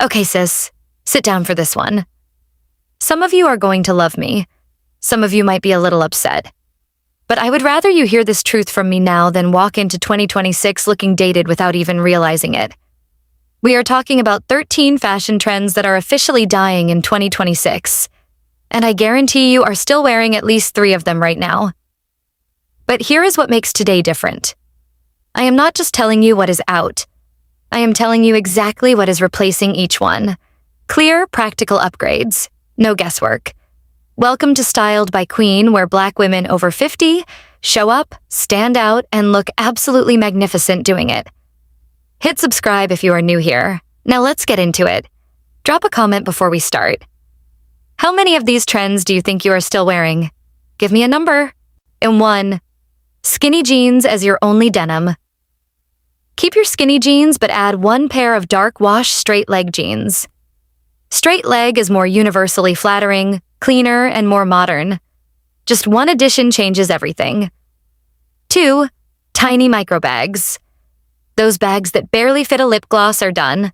Okay, sis, sit down for this one. Some of you are going to love me. Some of you might be a little upset. But I would rather you hear this truth from me now than walk into 2026 looking dated without even realizing it. We are talking about 13 fashion trends that are officially dying in 2026. And I guarantee you are still wearing at least 3 of them right now. But here is what makes today different. I am not just telling you what is out. I am telling you exactly what is replacing each one. Clear, practical upgrades. No guesswork. Welcome to Styled by Queen, where Black women over 50 show up, stand out, and look absolutely magnificent doing it. Hit subscribe if you are new here. Now let's get into it. Drop a comment before we start. How many of these trends do you think you are still wearing? Give me a number. In 1, skinny jeans as your only denim. Keep your skinny jeans, but add 1 pair of dark wash straight leg jeans. Straight leg is more universally flattering, cleaner, and more modern. Just 1 addition changes everything. 2, tiny micro bags. Those bags that barely fit a lip gloss are done.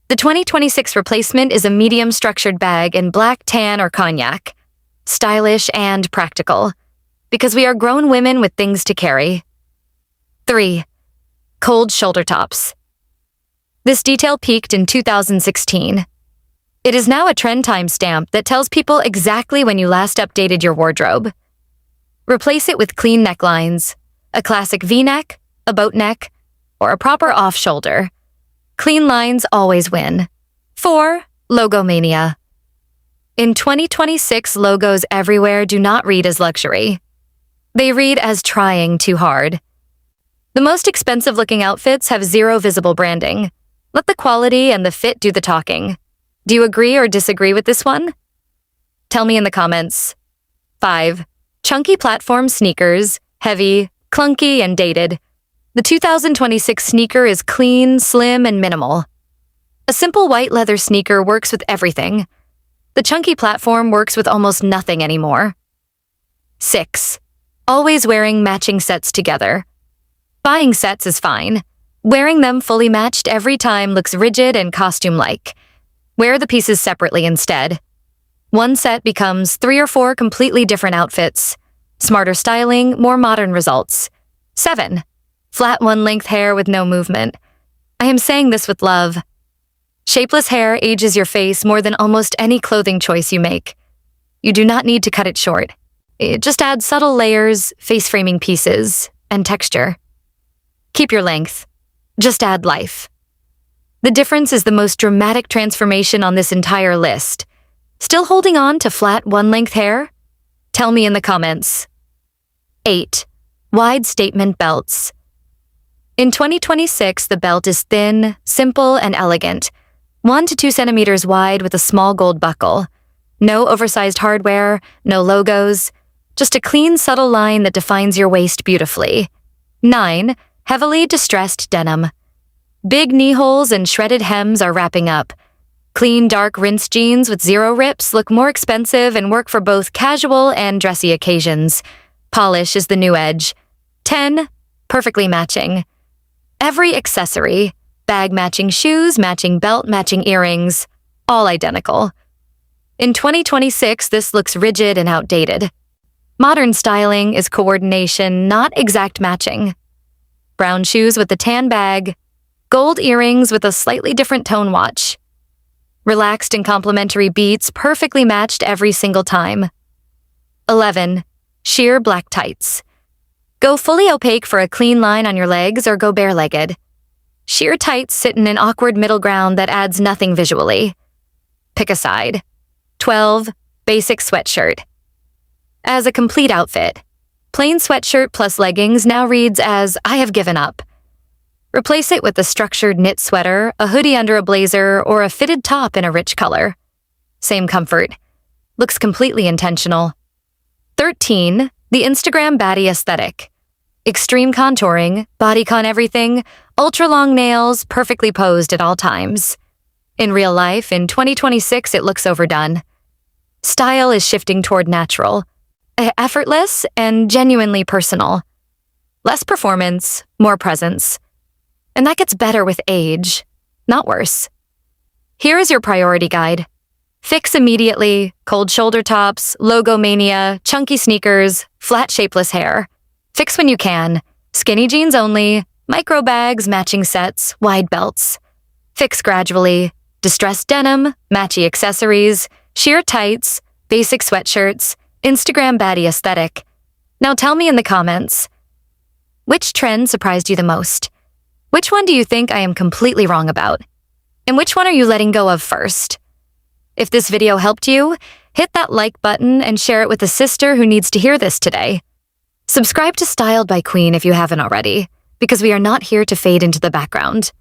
The 2026 replacement is a medium structured bag in black, tan, or cognac. Stylish and practical. Because we are grown women with things to carry. 3, cold shoulder tops. This detail peaked in 2016. It is now a trend timestamp that tells people exactly when you last updated your wardrobe. Replace it with clean necklines, a classic V-neck, a boat neck, or a proper off-shoulder. Clean lines always win. 4, logo mania. In 2026, logos everywhere do not read as luxury. They read as trying too hard. The most expensive-looking outfits have 0 visible branding. Let the quality and the fit do the talking. Do you agree or disagree with this one? Tell me in the comments. 5, chunky platform sneakers, heavy, clunky, and dated. The 2026 sneaker is clean, slim, and minimal. A simple white leather sneaker works with everything. The chunky platform works with almost nothing anymore. 6, always wearing matching sets together. Buying sets is fine. Wearing them fully matched every time looks rigid and costume-like. Wear the pieces separately instead. 1 set becomes 3 or 4 completely different outfits. Smarter styling, more modern results. 7, flat one-length hair with no movement. I am saying this with love. Shapeless hair ages your face more than almost any clothing choice you make. You do not need to cut it short. It just adds subtle layers, face-framing pieces, and texture. Keep your length. Just add life. The difference is the most dramatic transformation on this entire list. Still holding on to flat one-length hair? Tell me in the comments. 8, wide statement belts. In 2026, the belt is thin, simple, and elegant. 1 to 2 centimeters wide with a small gold buckle. No oversized hardware, no logos. Just a clean, subtle line that defines your waist beautifully. 9, heavily distressed denim. Big knee holes and shredded hems are wrapping up. Clean, dark rinse jeans with 0 rips look more expensive and work for both casual and dressy occasions. Polish is the new edge. 10, perfectly matching. Every accessory, bag matching shoes, matching belt, matching earrings, all identical. In 2026, this looks rigid and outdated. Modern styling is coordination, not exact matching. Brown shoes with a tan bag, gold earrings with a slightly different tone watch. Relaxed and complementary beats perfectly matched every single time. 11, sheer black tights. Go fully opaque for a clean line on your legs or go bare-legged. Sheer tights sit in an awkward middle ground that adds nothing visually. Pick a side. 12, basic sweatshirt. As a complete outfit, plain sweatshirt plus leggings now reads as I have given up. Replace it with a structured knit sweater, a hoodie under a blazer, or a fitted top in a rich color. Same comfort. Looks completely intentional. 13, the Instagram baddie aesthetic. Extreme contouring, bodycon everything, ultra-long nails, perfectly posed at all times. In real life, in 2026, it looks overdone. Style is shifting toward natural, effortless, and genuinely personal. Less performance, more presence. And that gets better with age, not worse. Here is your priority guide. Fix immediately, cold shoulder tops, logo mania, chunky sneakers, flat shapeless hair. Fix when you can, skinny jeans only, micro bags, matching sets, wide belts. Fix gradually, distressed denim, matchy accessories, sheer tights, basic sweatshirts, Instagram baddie aesthetic. Now tell me in the comments, which trend surprised you the most? Which one do you think I am completely wrong about? And which one are you letting go of first? If this video helped you, hit that like button and share it with a sister who needs to hear this today. Subscribe to Styled by Queen if you haven't already, because we are not here to fade into the background.